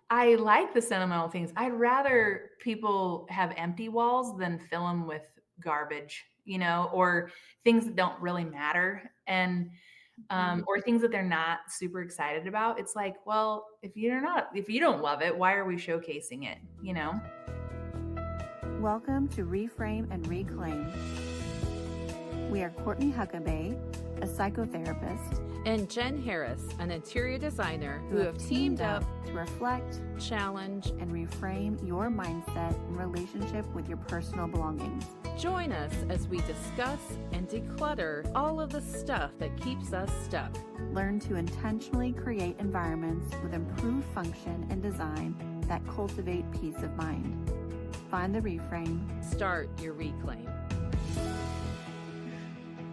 I like the sentimental things. I'd rather people have empty walls than fill them with garbage, or things that don't really matter and Mhm. or things that they're not super excited about. It's like, well, if you don't love it, why are we showcasing it, Welcome to Reframe and Reclaim. We are Courtney Huckabee, a psychotherapist, and Jen Harris, an interior designer who have teamed up to reflect, challenge, and reframe your mindset in relationship with your personal belongings. Join us as we discuss and declutter all of the stuff that keeps us stuck. Learn to intentionally create environments with improved function and design that cultivate peace of mind. Find the reframe. Start your reclaim.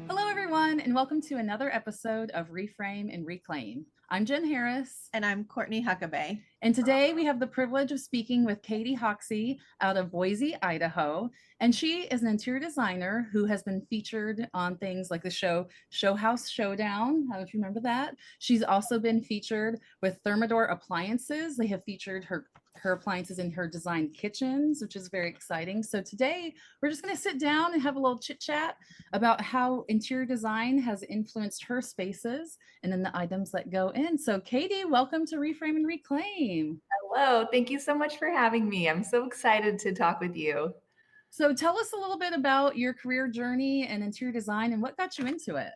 Hello, everyone, and welcome to another episode of Reframe and Reclaim. I'm Jen Harris. And I'm Courtney Huckabee. And today we have the privilege of speaking with Katy Hoxsey out of Boise, Idaho. And she is an interior designer who has been featured on things like the Show House Showdown. I don't know if you remember that. She's also been featured with Thermador Appliances. They have featured her appliances in her designed kitchens, which is very exciting. So today we're just going to sit down and have a little chit chat about how interior design has influenced her spaces and then the items that go in. So Katy, welcome to Reframe and Reclaim. Hello, thank you so much for having me. I'm so excited to talk with you. So tell us a little bit about your career journey and interior design and what got you into it.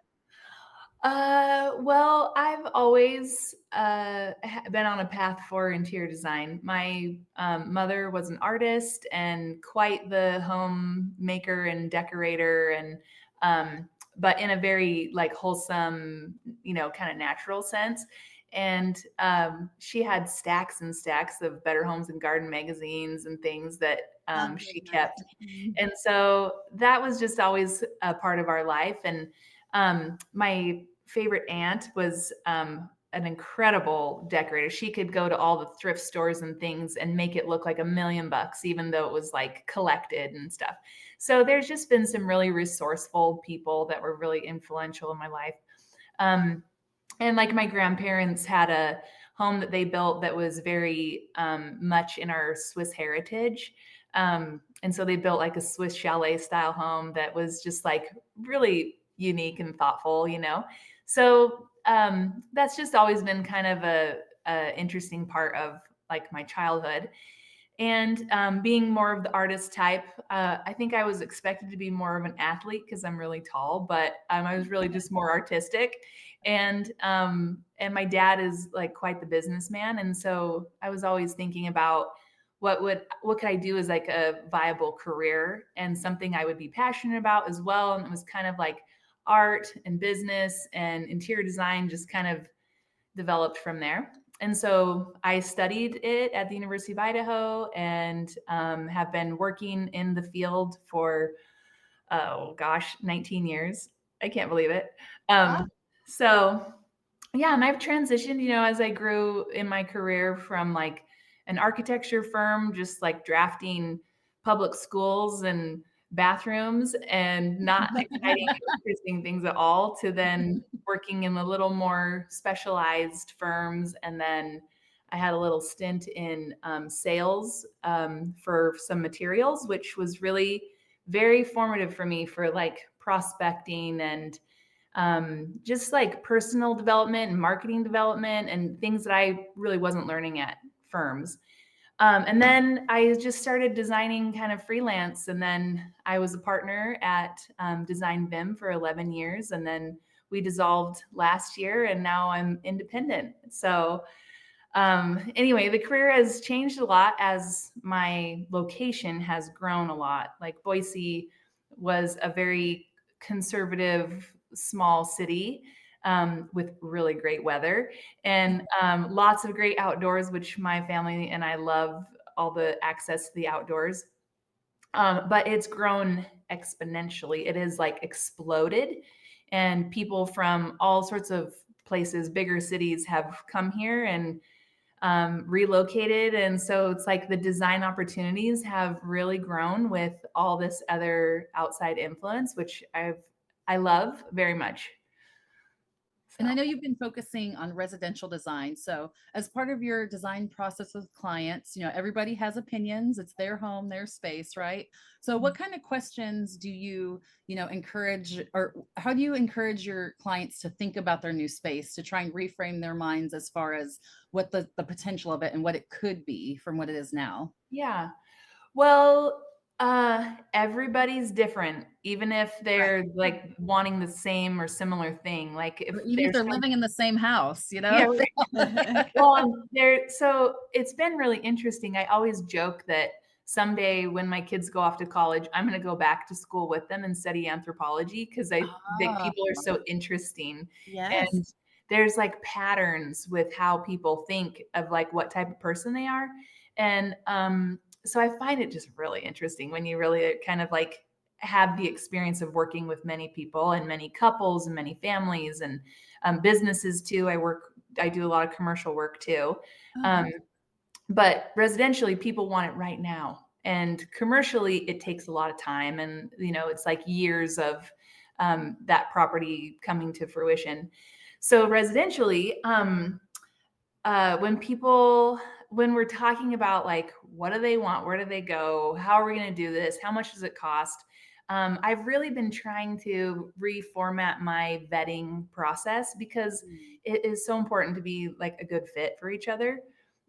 Well, I've always been on a path for interior design. My mother was an artist and quite the homemaker and decorator, and but in a very like wholesome, kind of natural sense. And she had stacks and stacks of Better Homes and Garden magazines and things that she kept. And so that was just always a part of our life. And my favorite aunt was an incredible decorator. She could go to all the thrift stores and things and make it look like $1,000,000, even though it was like collected and stuff. So there's just been some really resourceful people that were really influential in my life. And like my grandparents had a home that they built that was very much in our Swiss heritage. And so they built like a Swiss chalet style home that was just like really unique and thoughtful. So that's just always been kind of a interesting part of like my childhood. And being more of the artist type, I think I was expected to be more of an athlete because I'm really tall, but I was really just more artistic. And my dad is like quite the businessman, and so I was always thinking about what could I do as like a viable career and something I would be passionate about as well. And it was kind of like art and business and interior design just kind of developed from there. And so I studied it at the University of Idaho and have been working in the field for, oh gosh, 19 years. I can't believe it. So, yeah, and I've transitioned, as I grew in my career from like an architecture firm, just like drafting public schools and bathrooms and not exciting, interesting things at all, to then working in a little more specialized firms. And then I had a little stint in sales for some materials, which was really very formative for me for like prospecting and just like personal development and marketing development and things that I really wasn't learning at firms. And then I just started designing kind of freelance. And then I was a partner at Design Vim for 11 years. And then we dissolved last year and now I'm independent. So anyway, the career has changed a lot as my location has grown a lot. Like Boise was a very conservative small city with really great weather and lots of great outdoors, which my family and I love all the access to the outdoors. But it's grown exponentially. It has like exploded, and people from all sorts of places, bigger cities, have come here and relocated. And so it's like the design opportunities have really grown with all this other outside influence, which I love very much. And So I know you've been focusing on residential design. So, as part of your design process with clients, everybody has opinions. It's their home, their space, right? So, what kind of questions do encourage, or how do you encourage your clients to think about their new space to try and reframe their minds as far as what the potential of it and what it could be from what it is now? yeah. Well, everybody's different, even if Right. they're like wanting the same or similar thing. Like if Or even if there's they're living in the same house, yeah, right. Well, so it's been really interesting. I always joke that someday when my kids go off to college, I'm going to go back to school with them and study anthropology because I think Ah, people are so interesting. Yes. And there's like patterns with how people think of like what type of person they are. And so I find it just really interesting when you really kind of like have the experience of working with many people and many couples and many families and businesses too. I do a lot of commercial work too. okay. Um, but residentially, people want it right now. And commercially, it takes a lot of time. And, it's like years of that property coming to fruition. So residentially, when we're talking about like, what do they want? Where do they go? How are we going to do this? How much does it cost? I've really been trying to reformat my vetting process because Mm, it is so important to be like a good fit for each other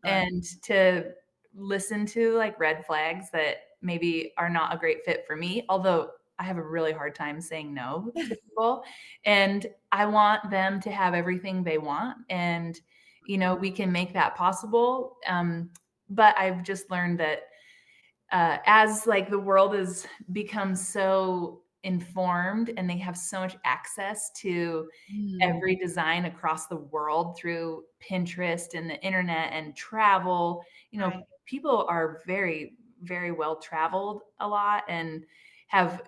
right. and to listen to like red flags that maybe are not a great fit for me. Although I have a really hard time saying no to people and I want them to have everything they want. And we can make that possible. But I've just learned that as like the world has become so informed and they have so much access to Mm, every design across the world through Pinterest and the internet and travel, Right. people are very, very well traveled a lot and have,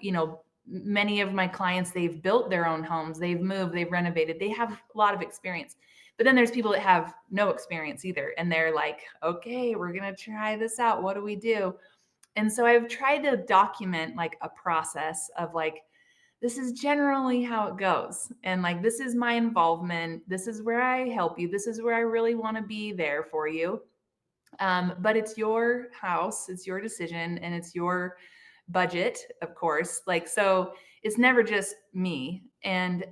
many of my clients, they've built their own homes, they've moved, they've renovated, they have a lot of experience. But then there's people that have no experience either. And they're like, okay, we're going to try this out. What do we do? And so I've tried to document like a process of like, this is generally how it goes. And like, this is my involvement. This is where I help you. This is where I really want to be there for you. But it's your house, it's your decision, and it's your budget, of course. Like, so it's never just me. And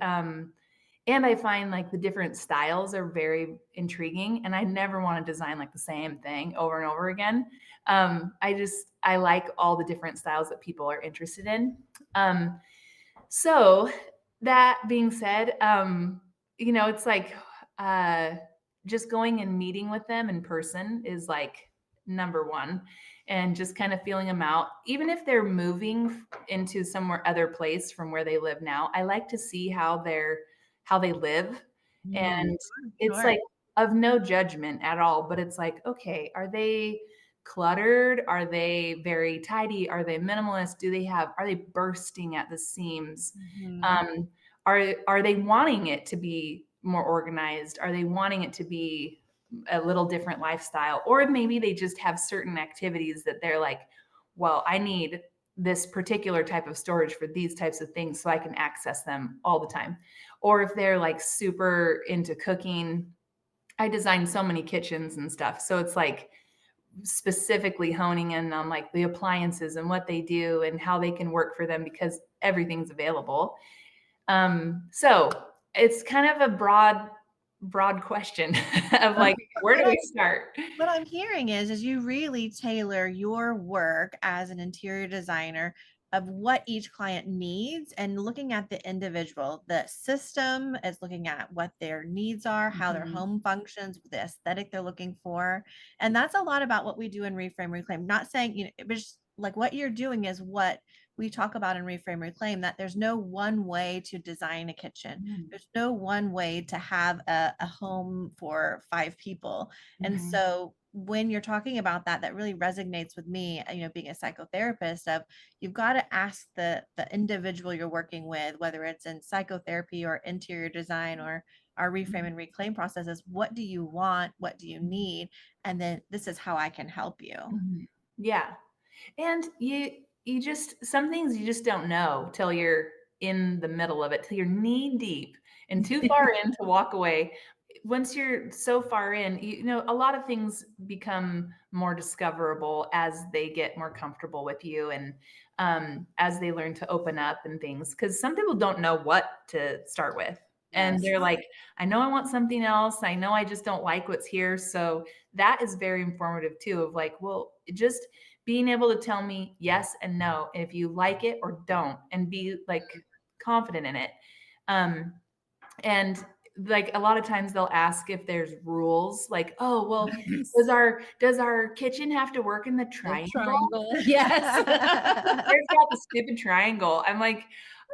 I find like the different styles are very intriguing, and I never want to design like the same thing over and over again. I like all the different styles that people are interested in. Um, so that being said, it's like uh, just going and meeting with them in person is like number one, and just kind of feeling them out. Even if they're moving into somewhere other place from where they live now, I like to see how they live, mm, and it's Sure. like of no judgment at all. But it's like, okay, are they cluttered? Are they very tidy? Are they minimalist? Are they bursting at the seams? Mhm. Um, are they wanting it to be more organized? Are they wanting it to be a little different lifestyle? Or maybe they just have certain activities that they're like, well, I need this particular type of storage for these types of things so I can access them all the time. Or if they're like super into cooking, I design so many kitchens and stuff. So it's like specifically honing in on like the appliances and what they do and how they can work for them because everything's available. So it's kind of a broad question of like, where do What we I'm start? what I'm hearing is you really tailor your work as an interior designer of what each client needs and looking at the individual. The system is looking at what their needs are, how their mhm, home functions, the aesthetic they're looking for. And that's a lot about what we do in Reframe Reclaim. Not saying, it was like what you're doing is what we talk about in Reframe Reclaim, that there's no one way to design a kitchen. Mm, There's no one way to have a home for 5 people. And mhm, so when you're talking about that, that really resonates with me, being a psychotherapist of you've got to ask the individual you're working with, whether it's in psychotherapy or interior design or our reframe and reclaim processes, what do you want? What do you mhm, need? And then this is how I can help you. mhm. Yeah. And you just some things you just don't know till you're in the middle of it, till you're knee deep and too far in to walk away. Once you're so far in, you know, a lot of things become more discoverable as they get more comfortable with you and as they learn to open up and things. Because some people don't know what to start with. And Yes. they're like, I know I want something else. I know I just don't like what's here. So that is very informative too, of like, well, just being able to tell me yes and no, if you like it or don't, and be like confident in it. Um, and like a lot of times they'll ask if there's rules, like, oh, well, Nice. does our kitchen have to work in the The triangle? triangle. Yes. There's got the stupid triangle. I'm like,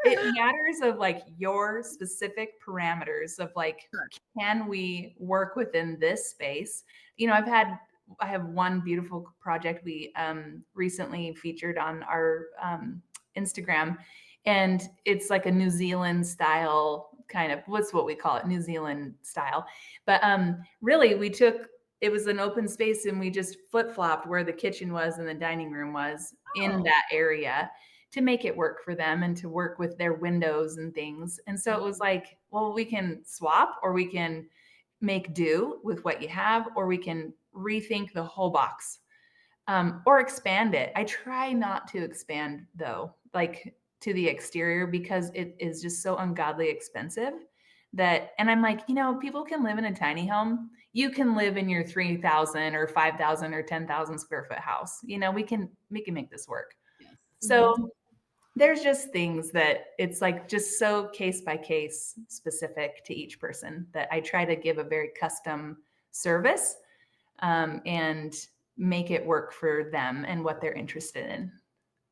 it matters of like your specific parameters of like, Sure. can we work within this space? You know, I have one beautiful project we recently featured on our Instagram, and it's like a New Zealand style kind of what's what we call it, New Zealand style. But really, it was an open space and we just flip flopped where the kitchen was and the dining room was in Oh. that area to make it work for them and to work with their windows and things. And so it was like, well, we can swap or we can make do with what you have, or we can rethink the whole box or expand it. I try not to expand though, like to the exterior because it is just so ungodly expensive that, and I'm like, you know, people can live in a tiny home. You can live in your 3,000 or 5,000 or 10,000 square foot house. You know, we can make this work. Yes. So there's just things that it's like just so case by case specific to each person that I try to give a very custom service and make it work for them and what they're interested in.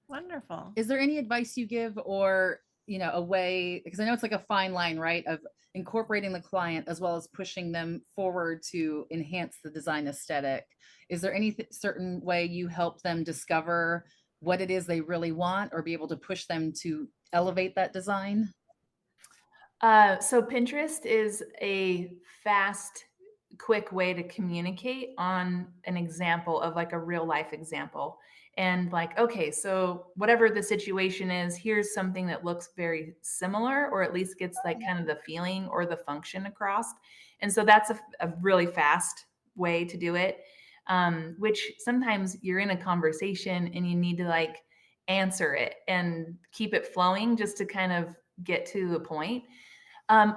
Wonderful. Is there any advice you give, or a way, because I know it's like a fine line, right, of incorporating the client as well as pushing them forward to enhance the design aesthetic? Is there any certain way you help them discover what it is they really want, or be able to push them to elevate that design? So Pinterest is a fast, quick way to communicate on an example of like a real life example. And like, okay, so whatever the situation is, here's something that looks very similar, or at least gets like kind of the feeling or the function across. And so that's a really fast way to do it. Which sometimes you're in a conversation and you need to like answer it and keep it flowing just to kind of get to the point.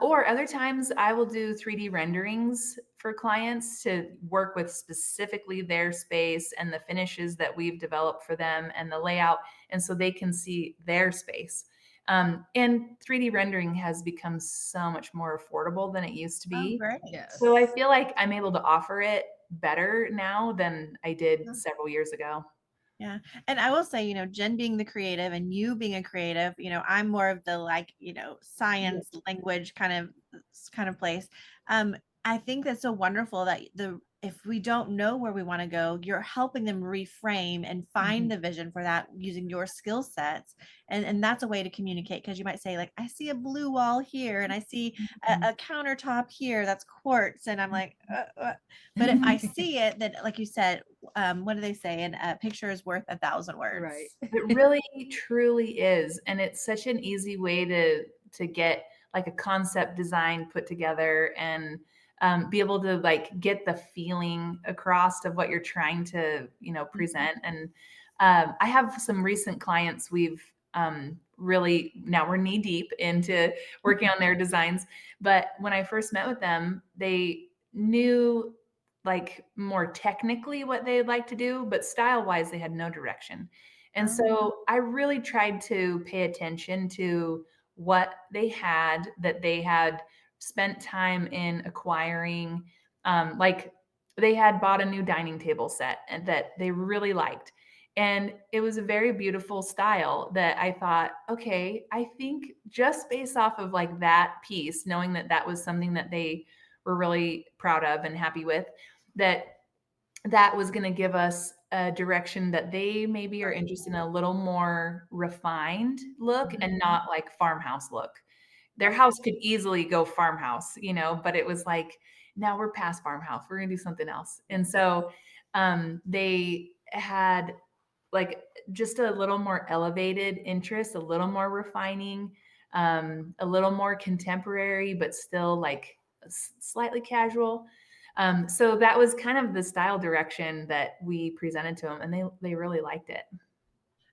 Or other times I will do 3D renderings for clients to work with specifically their space and the finishes that we've developed for them and the layout. And so they can see their space. And 3D rendering has become so much more affordable than it used to Oh, be. great. Yes. So I feel like I'm able to offer it better now than I did Yeah. several years ago. Yeah. And I will say, Jen being the creative and you being a creative, I'm more of the like, science language kind of place. Um, I think that's so wonderful that if we don't know where we want to go, you're helping them reframe and find Mhm. the vision for that using your skill sets. And that's a way to communicate, because you might say, like, I see a blue wall here and I see a countertop here that's quartz. And I'm like, but if I see it, then like you said, what do they say? And a picture is worth 1,000 words. Right. It really truly is, and it's such an easy way to get like a concept design put together and be able to like get the feeling across of what you're trying to present. And I have some recent clients we've really now we're knee deep into working on their designs. But when I first met with them, they knew like more technically what they'd like to do, but style wise, they had no direction. And Oh, so I really tried to pay attention to what they had that they had spent time in acquiring. Like they had bought a new dining table set and that they really liked. And it was a very beautiful style that I thought, okay, I think just based off of like that piece, knowing that that was something that they were really proud of and happy with, that that was going to give us a direction that they maybe are interested in a little more refined look and not like farmhouse look. Their house could easily go farmhouse, but it was like, now we're past farmhouse. We're going to do something else. And so they had like just a little more elevated interest, a little more refining, a little more contemporary, but still like slightly casual. So that was kind of the style direction that we presented to them, and they really liked it.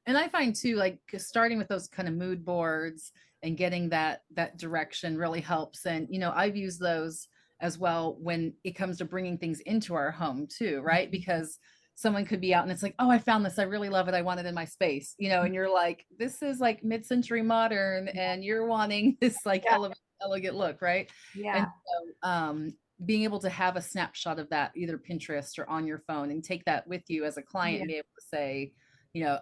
And I find too, like starting with those kind of mood boards and getting that direction really helps. And I've used those as well when it comes to bringing things into our home too, right? Because someone could be out and it's like, oh, I found this, I really love it, I want it in my space, and you're like, this is like mid-century modern, and you're wanting this like Yeah, elegant look, right? And yeah, so being able to have a snapshot of that, either Pinterest or on your phone, and take that with you as a client yeah, and be able to say,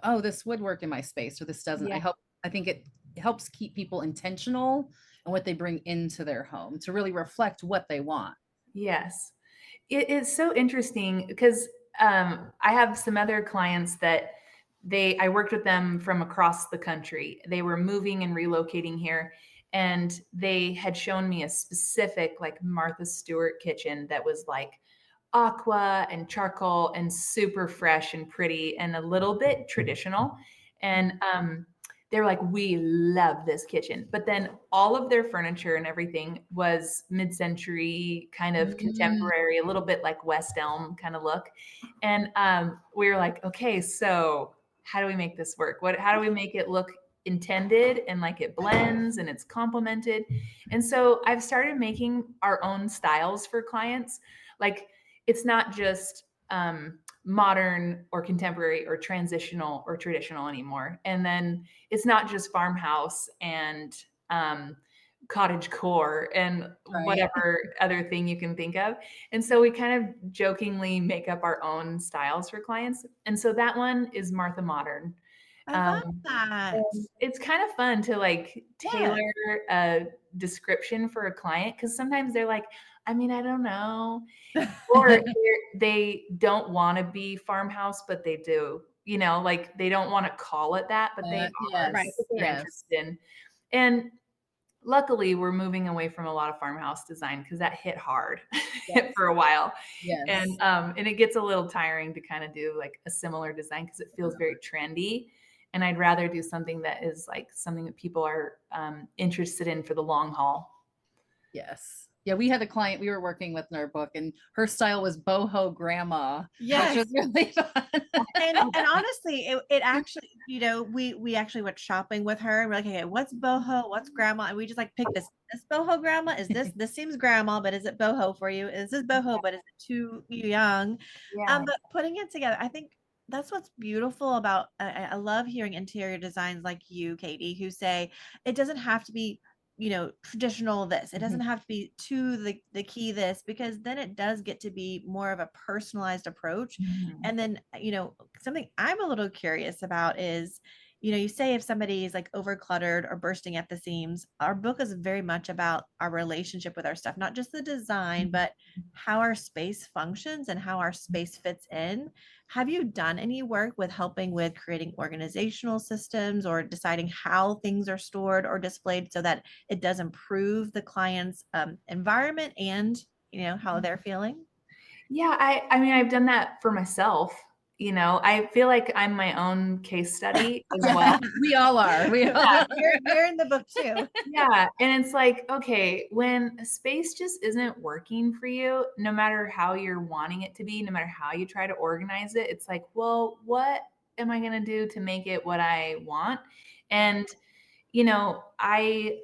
oh, this would work in my space or this doesn't. yeah. I think it helps keep people intentional and what they bring into their home to really reflect what they want. Yes. It is so interesting because I have some other clients that I worked with them from across the country. They were moving and relocating here, and they had shown me a specific like Martha Stewart kitchen that was like aqua and charcoal and super fresh and pretty and a little bit traditional. And they're like, we love this kitchen. But then all of their furniture and everything was mid-century, kind of Mm, contemporary, a little bit like West Elm kind of look. And we were like, okay, so how do we make this work? How do we make it look intended and like it blends and it's complemented? And so I've started making our own styles for clients. Like it's not just modern or contemporary or transitional or traditional anymore. And then it's not just farmhouse and cottage core and right. whatever other thing you can think of. And so we kind of jokingly make up our own styles for clients. And so that one is Martha Modern. I love Um, that. and it's kind of fun to like tailor Yes. a description for a client because sometimes they're like, I mean, I don't know. Or they don't want to be farmhouse, but they do. Like they don't want to call it that, but they are. Right. That's what Yes, they're yes, interested in. And luckily, we're moving away from a lot of farmhouse design because that hit hard yes, for a while. yes. And it gets a little tiring to kind of do like a similar design because it feels very trendy. And I'd rather do something that is like something that people are interested in for the long haul. Yes. Yeah, we had a client we were working with in our book, and her style was boho grandma, which Yes. was really fun. And honestly, it actually, we actually went shopping with her and we're like, okay, what's boho? What's grandma? And we just like picked this boho grandma. Is this seems grandma, but is it boho for you? Is this boho, but is it too young? Yeah. But putting it together, I think that's what's beautiful about I love hearing interior designs like you, Katie, who say it doesn't have to be traditional this. It doesn't Mhm. have to be to the key this, because then it does get to be more of a personalized approach. Mhm. And then, something I'm a little curious about is, you say if somebody is like over cluttered or bursting at the seams, our book is very much about our relationship with our stuff, not just the design, but how our space functions and how our space fits in. Have you done any work with helping with creating organizational systems or deciding how things are stored or displayed so that it does improve the client's environment and how they're feeling? Yeah, I mean, I've done that for myself. I feel like I'm my own case study as Yeah, well. we all are. We Yeah, all You're in the book too. yeah, and it's like, okay, when a space just isn't working for you, no matter how you're wanting it to be, no matter how you try to organize it, it's like, well, what am I gonna do to make it what I want? And I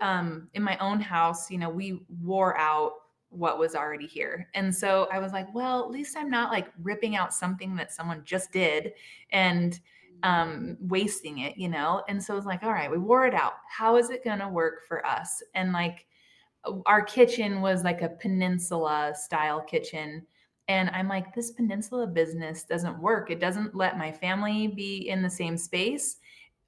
in my own house, we wore out what was already here. And so I was like, well, at least I'm not like ripping out something that someone just did and wasting it, And so I was like, all right, we wore it out. How is it going to work for us? And like our kitchen was like a peninsula style kitchen. And I'm like, this peninsula business doesn't work. It doesn't let my family be in the same space.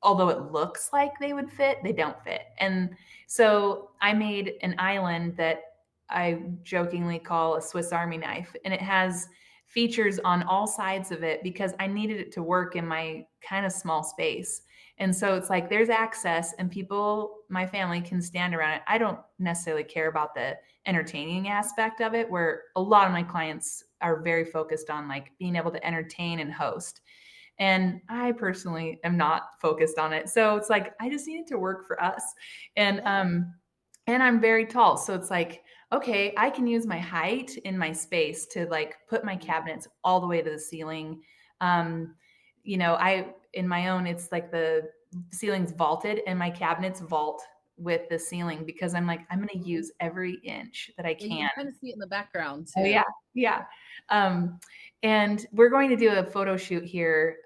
Although it looks like they would fit, they don't fit. And so I made an island that I jokingly call a Swiss Army knife. And it has features on all sides of it because I needed it to work in my kind of small space. And so it's like there's access and people, my family can stand around it. I don't necessarily care about the entertaining aspect of it, where a lot of my clients are very focused on like being able to entertain and host. And I personally am not focused on it. So it's like, I just need it to work for us. And, Yeah. and I'm very tall. So it's like, okay, I can use my height in my space to like put my cabinets all the way to the ceiling. Um, in my own, it's like the ceiling's vaulted and my cabinets vault with the ceiling because I'm like, I'm going to use every inch that I Yeah, you can. can kind of see it in the background Oh yeah, too. yeah. Um, and we're going to do a photo shoot here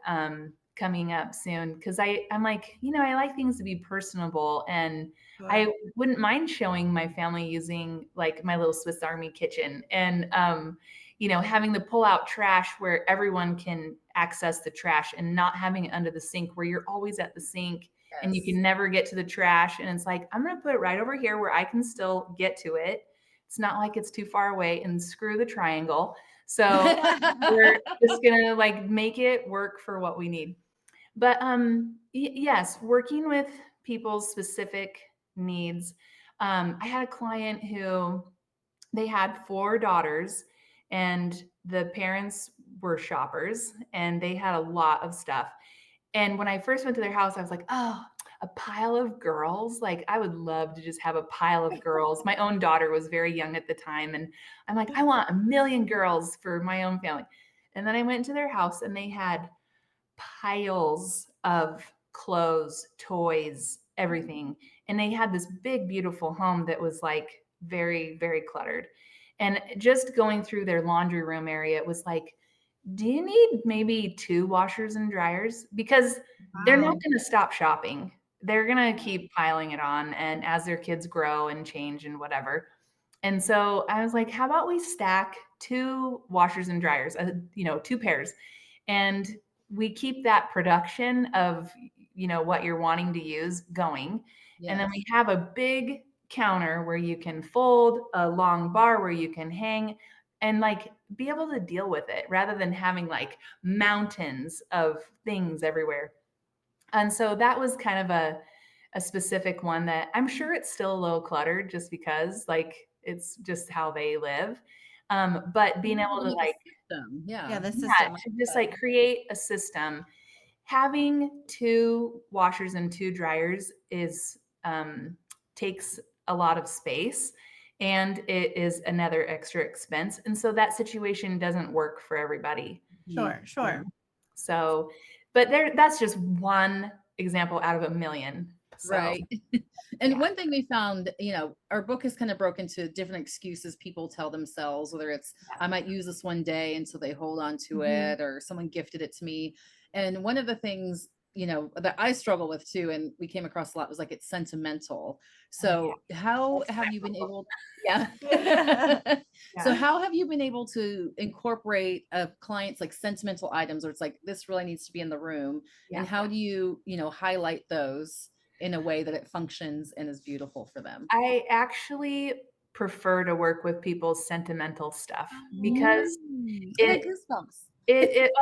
coming up soon because I'm like, I like things to be personable, and I Sure. wouldn't mind showing my family using like my little Swiss Army kitchen and having the pull out trash where everyone can access the trash and not having it under the sink where you're always at the sink and you Yes. can never get to the trash. And it's like, I'm going to put it right over here where I can still get to it. It's not like it's too far away, and screw the triangle. So we're just gonna like make it work for what we need. But yes, working with people's specific needs. I had a client who they had 4 daughters, and the parents were shoppers, and they had a lot of stuff. And when I first went to their house, I was like, oh, a pile of girls. Like, I would love to just have a pile of girls. My own daughter was very young at the time. And I'm like, I want a million girls for my own family. And then I went to their house and they had piles of clothes, toys, everything. And they had this big, beautiful home that was like very, very cluttered. And just going through their laundry room area, it was like, do you need maybe 2 washers and dryers? Because they're not Wow. gonna stop shopping. They're gonna keep piling it on, and as their kids grow and change and whatever. And so I was like, "How about we stack 2 washers and dryers, 2 pairs, and we keep that production of, what you're wanting to use going, and then Yes. we have a big counter where you can fold, a long bar where you can hang, and, like, be able to deal with it rather than having, like, mountains of things everywhere." And so that was kind of a specific one that I'm sure it's still a little cluttered just because, like, it's just how they live. But being Maybe able to, make a like, system. Yeah, Yeah. the yeah, system. to just, like, create a system. Having 2 washers and 2 dryers takes a lot of space, and it is another extra expense, and so that situation doesn't work for everybody. Mhm. Sure, sure. So, but that's just one example out of a million. So, Right. yeah. And one thing we found, our book is kind of broken into different excuses people tell themselves, whether it's, I might use this one day, and so they hold on to Mhm. it, or someone gifted it to me. And one of the things, that I struggle with too, and we came across a lot, was like it's sentimental. Oh, yeah. So how That's have you been my able, yeah. Yeah. So yeah. how have you been able to incorporate a client's like sentimental items, or it's like this really needs to be in the room? And Yeah. how do you, highlight those in a way that it functions and is beautiful for them? I actually prefer to work with people's sentimental stuff because I got it goosebumps.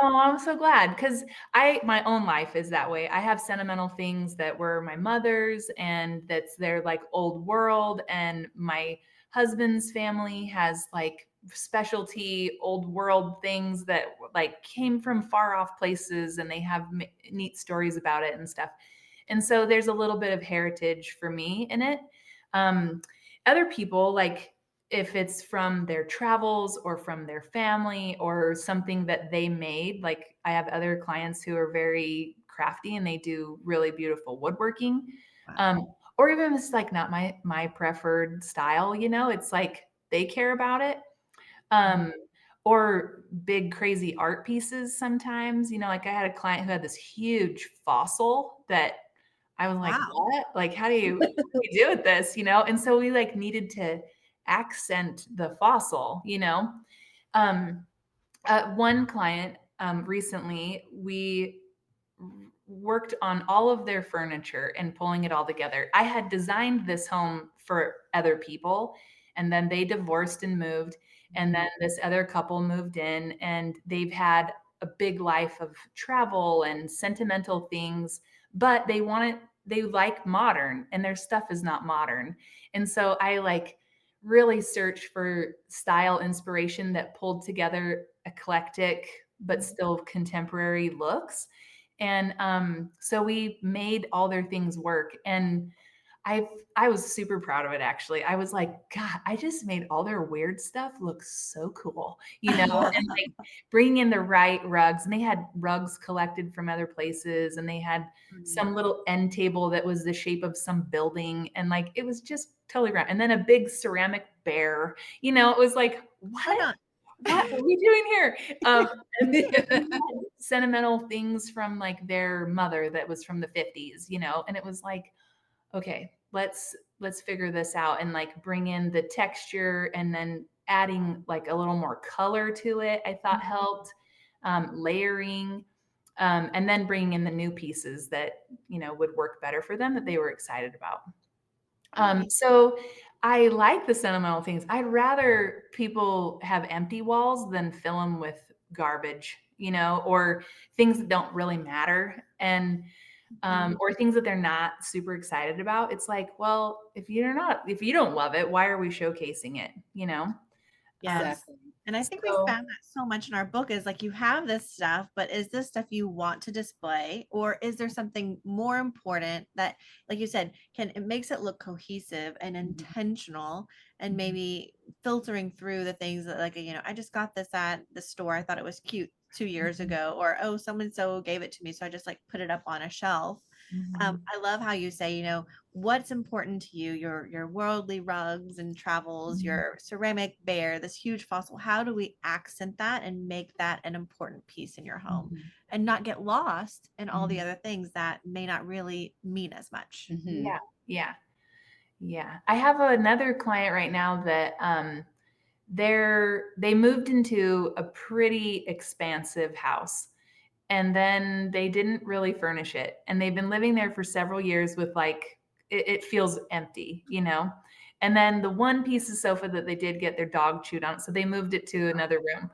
oh, I'm so glad because my own life is that way. I have sentimental things that were my mother's and that's their like old world, and my husband's family has like specialty old world things that like came from far off places, and they have neat stories about it and stuff. And so there's a little bit of heritage for me in it. Um, Other people, like if it's from their travels or from their family or something that they made, like I have other clients who are very crafty and they do really beautiful woodworking. Wow. Um, or even if it's like not my preferred style, it's like they care about it. Mhm. Um, or big crazy art pieces sometimes, like I had a client who had this huge fossil that I was like, Wow. "What? Like, what do we do with this?" And so we like needed to accent the fossil, Um, one client recently, we worked on all of their furniture and pulling it all together. I had designed this home for other people, and then they divorced and moved. And then this other couple moved in, and they've had a big life of travel and sentimental things, but they like modern, and their stuff is not modern. And so I like really searched for style inspiration that pulled together eclectic but still contemporary looks. And so we made all their things work. And I was super proud of it actually. I was like, God, I just made all their weird stuff look so cool, you know, and like bringing in the right rugs. And they had rugs collected from other places, and they had some little end table that was the shape of some building, and like it was just totally round. And then a big ceramic bear, you know, it was like, Why what? not? What are we doing here? And we had sentimental things from like their mother that was from the 50s, you know, and it was like, okay, let's figure this out and like bring in the texture, and then adding like a little more color to it, I thought helped, layering, and then bringing in the new pieces that, you know, would work better for them, that they were excited about. Right. So I like the sentimental things. I'd rather people have empty walls than fill them with garbage, you know, or things that don't really matter. And or things that they're not super excited about. It's like, well, if you don't love it, why are we showcasing it? You know? Um, Yes. And I think we so found that so much in our book is like you have this stuff, but is this stuff you want to display, or is there something more important that, like you said, it makes it look cohesive and intentional, and maybe filtering through the things that, like, I just got this at the store. I thought it was cute 2 years ago, or oh, someone so gave it to me, so I just like put it up on a shelf. I love how you say, what's important to you, your worldly rugs and travels, your ceramic bear, this huge fossil. How do we accent that and make that an important piece in your home, and not get lost in all the other things that may not really mean as much? yeah, yeah, yeah. I have another client right now that they moved into a pretty expansive house, and then they didn't really furnish it, and they've been living there for several years with like it feels empty, you know. And then the one piece of sofa that they did get, their dog chewed on it, so they moved it to another room.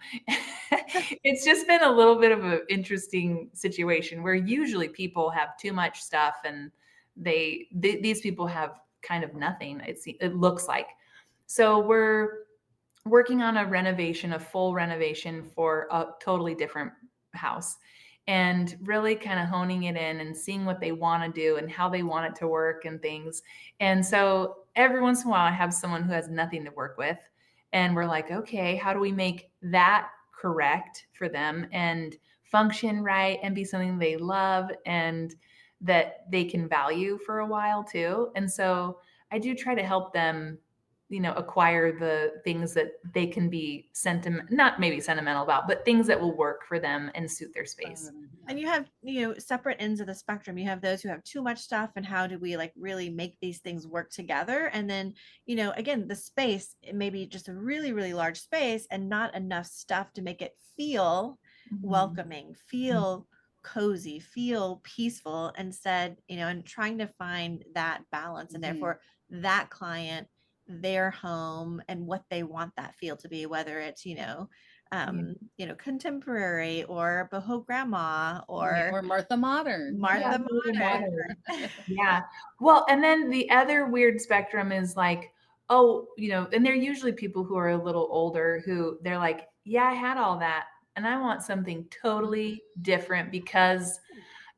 It's just been a little bit of an interesting situation where usually people have too much stuff, and these people have kind of nothing, it looks like. So we're working on a full renovation for a totally different house, and really kind of honing it in and seeing what they want to do and how they want it to work and things. And so every once in a while, I have someone who has nothing to work with, and we're like, okay, how do we make that correct for them and function right and be something they love and that they can value for a while too? And so I do try to help them, you know, acquire the things that they can be not maybe sentimental about, but things that will work for them and suit their space. And you have, separate ends of the spectrum. You have those who have too much stuff, and how do we like really make these things work together? And then, again, the space, it may be just a really, really large space and not enough stuff to make it feel Mhm. welcoming, feel cozy, feel peaceful, instead, and trying to find that balance, and therefore that client, their home, and what they want that feel to be, whether it's, Yeah. contemporary or boho grandma Yeah. or Or Martha Modern. Yeah, Martha a little Modern. modern. Yeah. Well, and then the other weird spectrum is like, oh, you know, and they're usually people who are a little older who they're like, yeah, I had all that, and I want something totally different because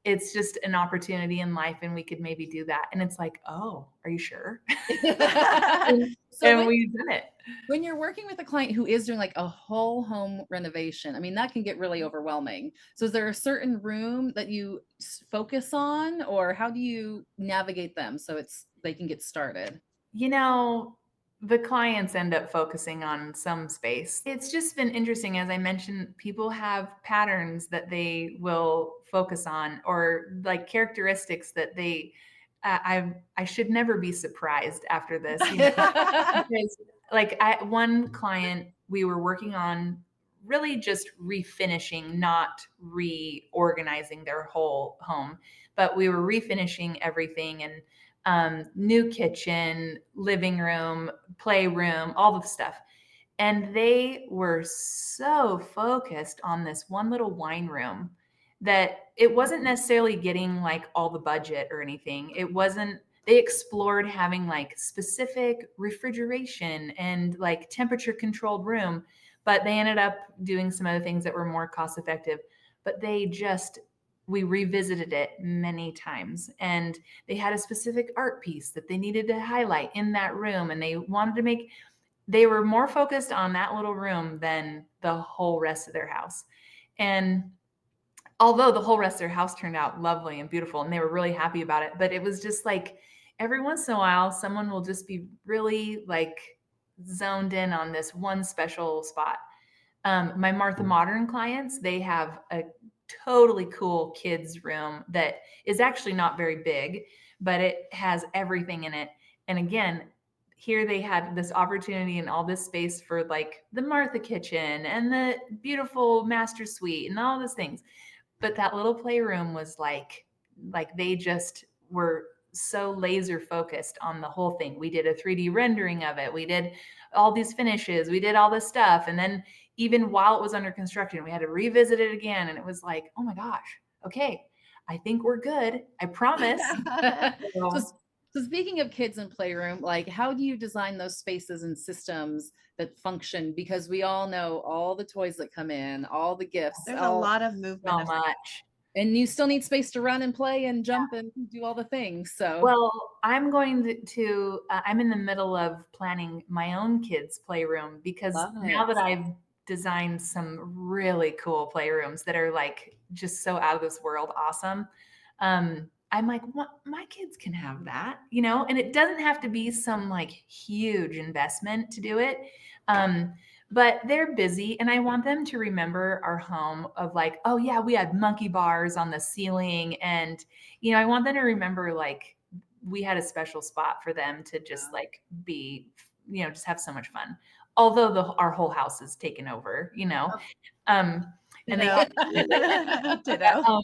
it's just an opportunity in life and we could maybe do that. And it's like, oh, are you sure? And, So and we've done it. when you're working with a client who is doing like a whole home renovation, I mean, that can get really overwhelming. So is there a certain room that you focus on, or how do you navigate them so they can get started? You know, the clients end up focusing on some space. It's just been interesting. As I mentioned, people have patterns that they will focus on, or like characteristics that I should never be surprised after this, you know, because like one client, we were working on really just refinishing, not reorganizing their whole home, but we were refinishing everything, and new kitchen, living room, playroom, all the stuff. And they were so focused on this one little wine room that it wasn't necessarily getting like all the budget or anything. It wasn't, they explored having like specific refrigeration and like temperature controlled room, but they ended up doing some other things that were more cost effective. But we revisited it many times, and they had a specific art piece that they needed to highlight in that room. And they were more focused on that little room than the whole rest of their house. And although the whole rest of their house turned out lovely and beautiful and they were really happy about it, but it was just like every once in a while, someone will just be really like zoned in on this one special spot. My Martha Modern clients, they have a totally cool kids room that is actually not very big, but it has everything in it. And again, here they had this opportunity and all this space for like the Martha kitchen and the beautiful master suite and all those things. But that little playroom was like they just were so laser focused on the whole thing. We did a 3D rendering of it. We did all these finishes. We did all this stuff. And then even while it was under construction, we had to revisit it again. And it was like, oh my gosh, okay, I think we're good. I promise. So, So, so speaking of kids and playroom, like how do you design those spaces and systems that function? Because we all know all the toys that come in, all the gifts, There's a all, lot of movement so of much. and you still need space to run and play and jump and do all the things. So Well, I'm in the middle of planning my own kids' playroom because love now that it. I've designed some really cool playrooms that are like just so out of this world awesome. I'm like, what, my kids can have that, and it doesn't have to be some like huge investment to do it. Um, but they're busy and I want them to remember our home of like, oh yeah, we had monkey bars on the ceiling. And, I want them to remember like we had a special spot for them to just like be, just have so much fun. Although our whole house is taken over, um, You and they know, ditto. um,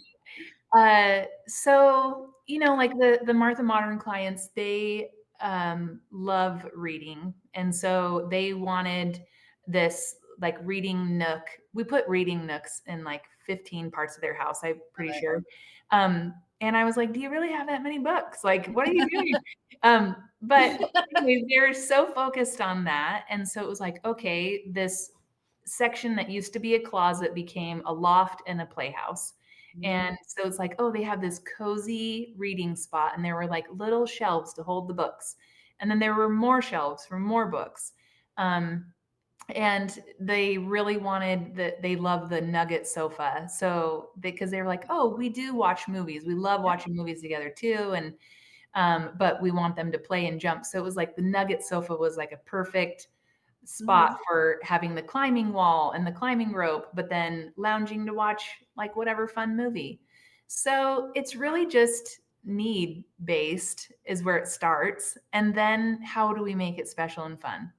so like the Martha Modern clients, they love reading, and so they wanted this like reading nook. We put reading nooks in like 15 parts of their house, I'm pretty Love it. sure. And I was like, do you really have that many books? Like, what are you doing? But anyway, they're so focused on that, and so it was like, okay, this section that used to be a closet became a loft and a playhouse. And so it's like, oh, they have this cozy reading spot, and there were like little shelves to hold the books. And then there were more shelves for more books. And they really they love the nugget sofa. So because they were like, oh, we do watch movies. We love watching movies together too. And but we want them to play and jump. So it was like the nugget sofa was like a perfect spot for having the climbing wall and the climbing rope, but then lounging to watch like whatever fun movie. So it's really just need based is where it starts. And then how do we make it special and fun?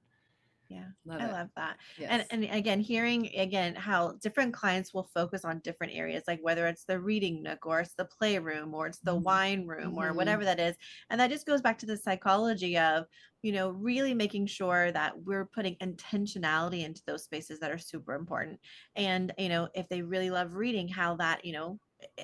Yeah, Love I it. love that. Yes. And again, hearing again how different clients will focus on different areas, like whether it's the reading nook or it's the playroom or it's the wine room or whatever that is. And that just goes back to the psychology of, really making sure that we're putting intentionality into those spaces that are super important. And, if they really love reading, how that,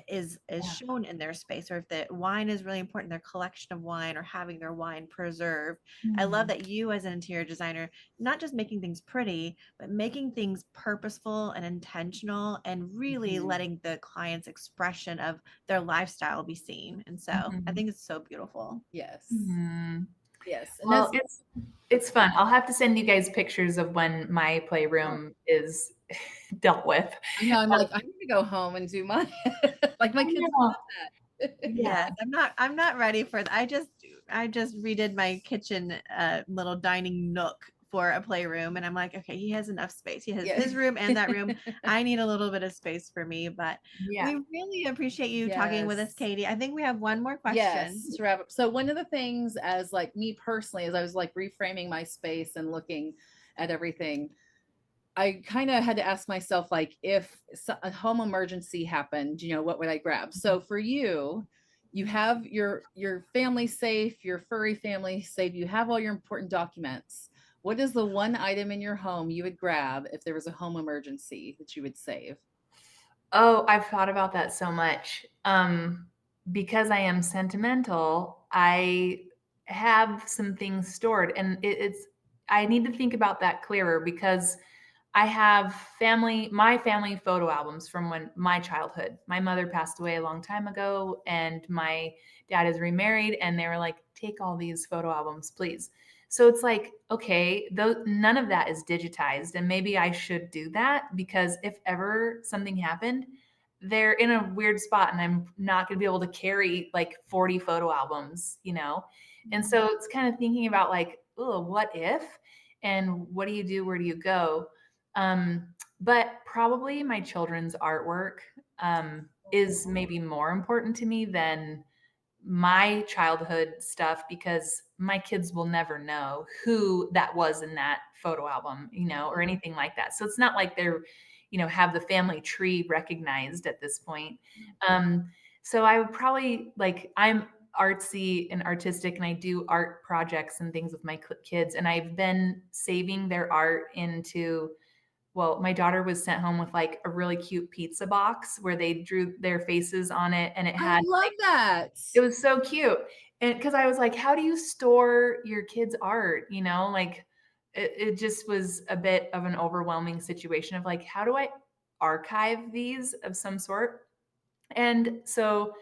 is Yeah. shown in their space, or if the wine is really important, their collection of wine or having their wine preserved. I love Mhm. that you as an interior designer, not just making things pretty, but making things purposeful and intentional and really letting the client's expression of their lifestyle be seen. And so I Mhm. think it's so beautiful. Yes. Mhm. Yes. And Well, that's it's fun. I'll have to send you guys pictures of when my playroom is dealt with. I know. I'm like, I need to go home and do my like my I kids know. love that. Yeah. Yes, I'm not ready for that. I just redid my kitchen little dining nook for a playroom, and I'm like, okay, he has enough space. He has Yeah. his room and that room. I need a little bit of space for me, but Yeah. we really appreciate you talking with us, Yes. Katie. I think we have one more question. Yes, to wrap up. So one of the things as like me personally, as I was like reframing my space and looking at everything, I kind of had to ask myself, like, if a home emergency happened, what would I grab? So for you, you have your family safe, your furry family safe, you have all your important documents. What is the one item in your home you would grab if there was a home emergency that you would save? Oh, I've thought about that so much. Because I am sentimental, I have some things stored, and I need to think about that clearer because I have my family photo albums from when my childhood. My mother passed away a long time ago, and my dad is remarried, and they were like, take all these photo albums, please. So it's like, okay, though none of that is digitized, and maybe I should do that, because if ever something happened, they're in a weird spot and I'm not going to be able to carry like 40 photo albums, you know? And so it's kind of thinking about like, oh, what if? And what do you do? Where do you go? But probably my children's artwork is maybe more important to me than my childhood stuff, because my kids will never know who that was in that photo album, you know, or anything like that. So it's not like they're, you know, have the family tree recognized at this point. So I would probably like, I'm artsy and artistic, and I do art projects and things with my kids, and I've been saving their art into, well, my daughter was sent home with like a really cute pizza box where they drew their faces on it, and it I had love that. it was so cute. And because I was like, how do you store your kids' art? You know, like it just was a bit of an overwhelming situation of like, how do I archive these of some sort? And so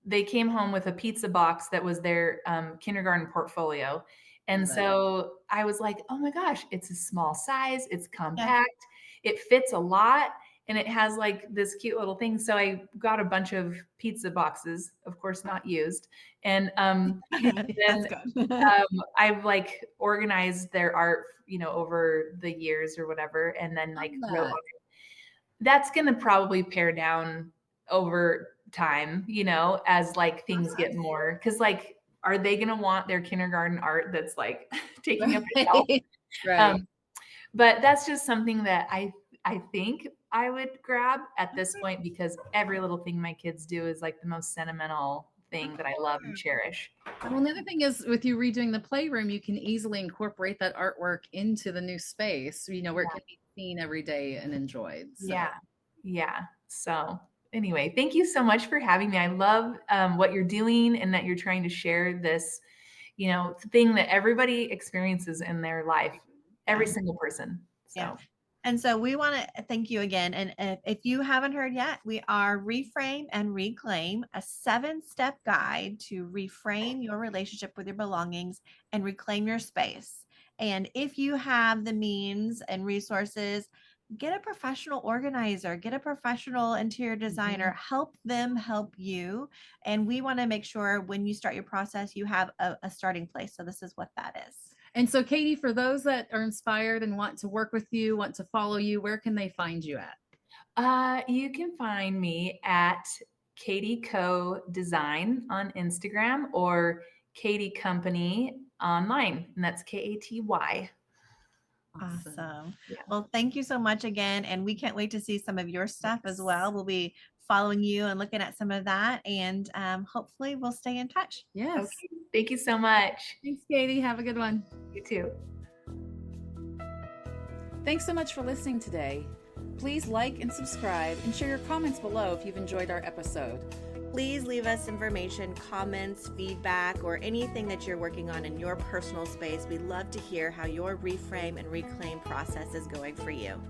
they came home with a pizza box that was their kindergarten portfolio. And Love it. so I was like, oh my gosh, it's a small size, it's Yeah. compact, it fits a lot, and it has like this cute little thing. So I got a bunch of pizza boxes, of course, not used. And That's then good. I've like organized their art, you know, over the years or whatever, and then Love like wrote that. that's gonna probably pare down over time, you know, as like things Awesome. get more, because like, are they gonna want their kindergarten art that's like taking up a shelf? Right. Right. Um, but that's just something that I think I would grab at this Okay. point, because every little thing my kids do is like the most sentimental Of thing that I love and course. cherish. Well, the other thing is with you redoing the playroom, you can easily incorporate that artwork into the new space, you know, where it Yeah. can be seen every day and enjoyed. Yeah. So, Yeah. So anyway, thank you so much for having me. I love what you're doing, and that you're trying to share this, you know, thing that everybody experiences in their life, every Yeah. single person. Yeah. So And so we want to thank you again. And if you haven't heard yet, we are Reframe and Reclaim, a 7-step guide to reframe your relationship with your belongings and reclaim your space. And if you have the means and resources, get a professional organizer, get a professional interior designer, help them help you. And we want to make sure when you start your process, you have a starting place. So this is what that is. and so Katie, for those that are inspired and want to work with you, want to follow you, where can they find you at? you can find me at Katy Co Design on Instagram, or Katy Company online, and that's Katy. Awesome. Awesome. Yeah. Well, thank you so much again. And we can't wait to see some of your stuff as well. We'll be following you and looking at some of that. And hopefully we'll stay in touch. Yes. Okay. Thank you so much. Thanks, Katie. Have a good one. You too. Thanks so much for listening today. Please like and subscribe and share your comments below if you've enjoyed our episode. Please leave us information, comments, feedback, or anything that you're working on in your personal space. We'd love to hear how your reframe and reclaim process is going for you.